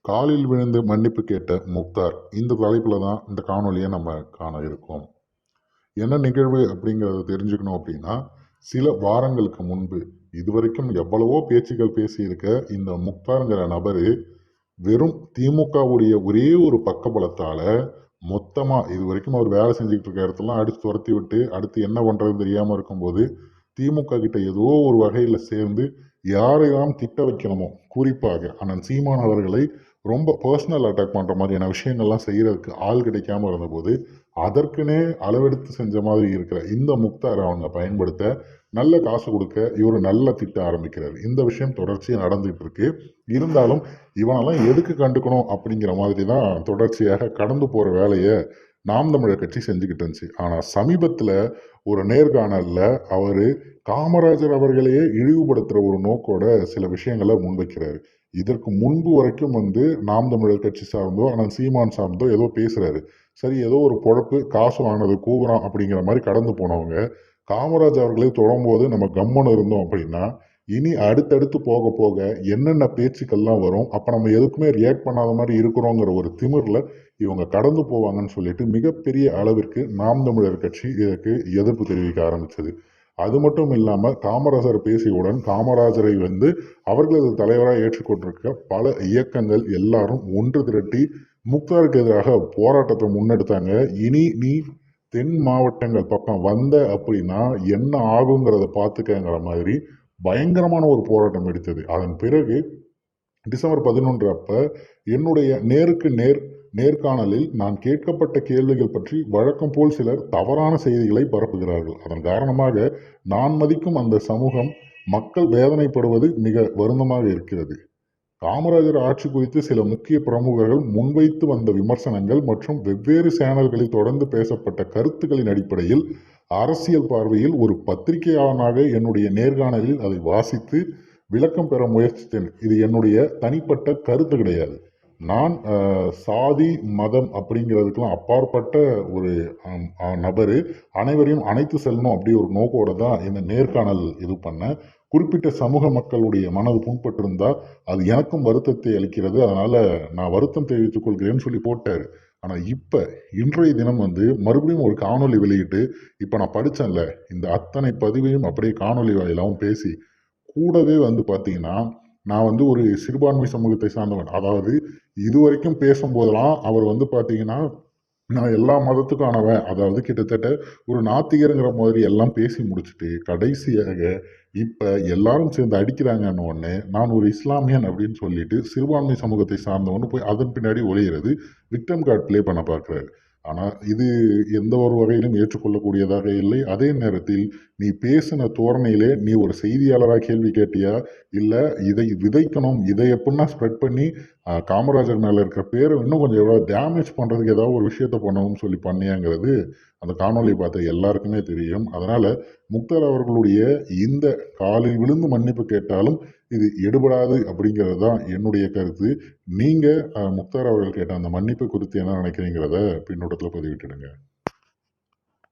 காலில் விழுந்து மன்னிப்பு கேட்ட முக்தார் இந்த தலைப்பில் தான் இந்த காணொலியை நம்ம காண இருக்கோம். என்ன நிகழ்வு அப்படிங்கிறத தெரிஞ்சுக்கணும் அப்படின்னா, சில வாரங்களுக்கு முன்பு இதுவரைக்கும் எவ்வளவோ பேச்சுகள் பேசியிருக்க இந்த முக்தாருங்கிற நபர் வெறும் திமுகவுடைய ஒரே ஒரு பக்கபலத்தால் மொத்தமாக இது வரைக்கும் அவர் வேலை செஞ்சுக்கிட்டு இருக்க இடத்துலாம் அடித்து துரத்தி விட்டு அடுத்து என்ன பண்ணுறதுன்னு தெரியாமல் இருக்கும்போது திமுக கிட்ட ஏதோ ஒரு வகையில் சேர்ந்து யாரையெல்லாம் திட்ட வைக்கணுமோ, குறிப்பாக அண்ணன் சீமான் அவர்களை ரொம்ப பர்சனல் அட்டாக் பண்ணுற மாதிரியான விஷயங்கள்லாம் செய்கிறதுக்கு ஆள் கிடைக்காம இருந்தபோது அதற்குனே அளவெடுத்து செஞ்ச மாதிரி இருக்கிற இந்த முக்தாரை அவங்க பயன்படுத்த நல்ல காசு கொடுக்க இவர் நல்ல திட்ட ஆரம்பிக்கிறார். இந்த விஷயம் தொடர்ச்சியாக நடந்துகிட்டு இருக்கு. இருந்தாலும் இவனெல்லாம் எதுக்கு கண்டுக்கணும் அப்படிங்கிற மாதிரி தான் தொடர்ச்சியாக கடந்து போகிற வேலையை நாம் தமிழர் கட்சி செஞ்சுக்கிட்டு இருந்துச்சு. ஆனால் சமீபத்தில் ஒரு நேர்காணலில் அவர் காமராஜர் அவர்களையே இழிவுபடுத்துகிற ஒரு நோக்கோட சில விஷயங்களை முன்வைக்கிறாரு. இதற்கு முன்பு வரைக்கும் நாம் தமிழர் கட்சி சார்ந்தோ ஆனால் சீமான் சார்ந்தோ ஏதோ பேசுகிறாரு. சரி, ஏதோ ஒரு பொழப்பு, காசு வாங்கினது கூவுறான் அப்படிங்கிற மாதிரி கடந்து போனவங்க காமராஜ் அவர்களே தொடரும்போது நம்ம கம்மன் இருந்தோம் அப்படின்னா இனி அடுத்தடுத்து போக போக என்னென்ன பேச்சுக்கள்லாம் வரும், அப்போ நம்ம எதுக்குமே ரியாக்ட் பண்ணாத மாதிரி இருக்கிறோங்கிற ஒரு திமிரில் இவங்க கடந்து போவாங்கன்னு சொல்லிட்டு மிகப்பெரிய அளவிற்கு நாம் தமிழர் கட்சி இதற்கு எதிர்ப்பு தெரிவிக்க ஆரம்பிச்சது. அது மட்டும் இல்லாமல் காமராஜர் பேசியவுடன் காமராஜரை அவர்களது தலைவராக ஏற்றுக்கொண்டிருக்க பல இயக்கங்கள் எல்லாரும் ஒன்று திரட்டி முக்தாருக்கு எதிராக போராட்டத்தை முன்னெடுத்தாங்க. இனி நீ தென் மாவட்டங்கள் பக்கம் வந்த அப்படின்னா என்ன ஆகுங்கிறத பார்த்துக்கங்கிற மாதிரி பயங்கரமான ஒரு போராட்டம் எடுத்தது. அதன் பிறகு டிசம்பர் 11 அப்ப என்னுடைய நேருக்கு நேர்காணலில் நான் கேட்கப்பட்ட கேள்விகள் பற்றி வழக்கம் போல் சிலர் தவறான செய்திகளை பரப்புகிறார்கள். அதன் காரணமாக நான் மதிக்கும் அந்த சமூகம் மக்கள் வேதனைப்படுவது மிக வருத்தமாக இருக்கிறது. காமராஜர் ஆட்சி குறித்து சில முக்கிய பிரமுகர்கள் முன்வைத்து வந்த விமர்சனங்கள் மற்றும் வெவ்வேறு சேனல்களில் தொடர்ந்து பேசப்பட்ட கருத்துக்களின் அடிப்படையில் அரசியல் பார்வையில் ஒரு பத்திரிகையாளனாக என்னுடைய நேர்காணலில் அதை வாசித்து விளக்கம் பெற முயற்சித்தேன். இது என்னுடைய தனிப்பட்ட கருத்து கிடையாது. நான் சாதி மதம் அப்படிங்கிறதுக்கெல்லாம் அப்பாற்பட்ட ஒரு நபர், அனைவரையும் அணைத்து செல்லணும் அப்படி ஒரு நோக்கோட தான் இந்த நேர்காணல் இது பண்ணேன். குறிப்பிட்ட சமூக மக்களுடைய மனது புண்பட்டிருந்தா அது எனக்கும் வருத்தத்தை அளிக்கிறது, அதனால நான் வருத்தம் தெரிவித்துக் கொள்கிறேன்னு சொல்லி போட்டாரு. ஆனால் இப்போ இன்றைய தினம் மறுபடியும் ஒரு காணொலி வெளியிட்டு இப்போ நான் படித்தேன்ல இந்த அத்தனை பதிவையும் அப்படியே காணொலி வாயிலாகவும் பேசி கூடவே பார்த்தீங்கன்னா நான் ஒரு சிறுபான்மை சமூகத்தை சார்ந்தவன். அதாவது இதுவரைக்கும் பேசும்போதெல்லாம் அவர் பார்த்தீங்கன்னா நான் எல்லா மதத்துக்கானவன், அதாவது கிட்டத்தட்ட ஒரு நாத்திகருங்கிற மாதிரி எல்லாம் பேசி முடிச்சுட்டு கடைசியாக இப்போ எல்லாரும் சேர்ந்து அடிக்கிறாங்கன்னு ஒன்று நான் ஒரு இஸ்லாமியன் அப்படின்னு சொல்லிட்டு சிறுபான்மை சமூகத்தை சார்ந்தவன்னு போய் அதன் பின்னாடி ஒளிகிறது விக்டம் கார்டு ப்ளே பண்ண பார்க்குறாரு. ஆனால் இது எந்த ஒரு வகையிலும் ஏற்றுக்கொள்ளக்கூடியதாக இல்லை. அதே நேரத்தில் நீ பேசின தோரணையிலே நீ ஒரு செய்தியாளராக கேள்வி கேட்டியா, இல்லை இதை விதைக்கணும், இதை எப்படின்னா ஸ்ப்ரெட் பண்ணி காமராஜர் மேலே இருக்கிற பேரை இன்னும் கொஞ்சம் எவ்வளோ டேமேஜ் பண்ணுறதுக்கு ஏதாவது ஒரு விஷயத்த பண்ணணும்னு சொல்லி பண்ணியாங்கிறது அந்த காணொலி பார்த்த எல்லாருக்குமே தெரியும். அதனால் முக்தார் அவர்களுடைய இந்த காலில் விழுந்து மன்னிப்பு கேட்டாலும் இது எடுபடாது அப்படிங்கிறது தான் என்னுடைய கருத்து. நீங்கள் முக்தார் அவர்கள் கேட்ட அந்த மன்னிப்பு குறித்து என்ன நினைக்கிறீங்கிறத பின்னோட்டத்தில் பதிவிட்டுடுங்க.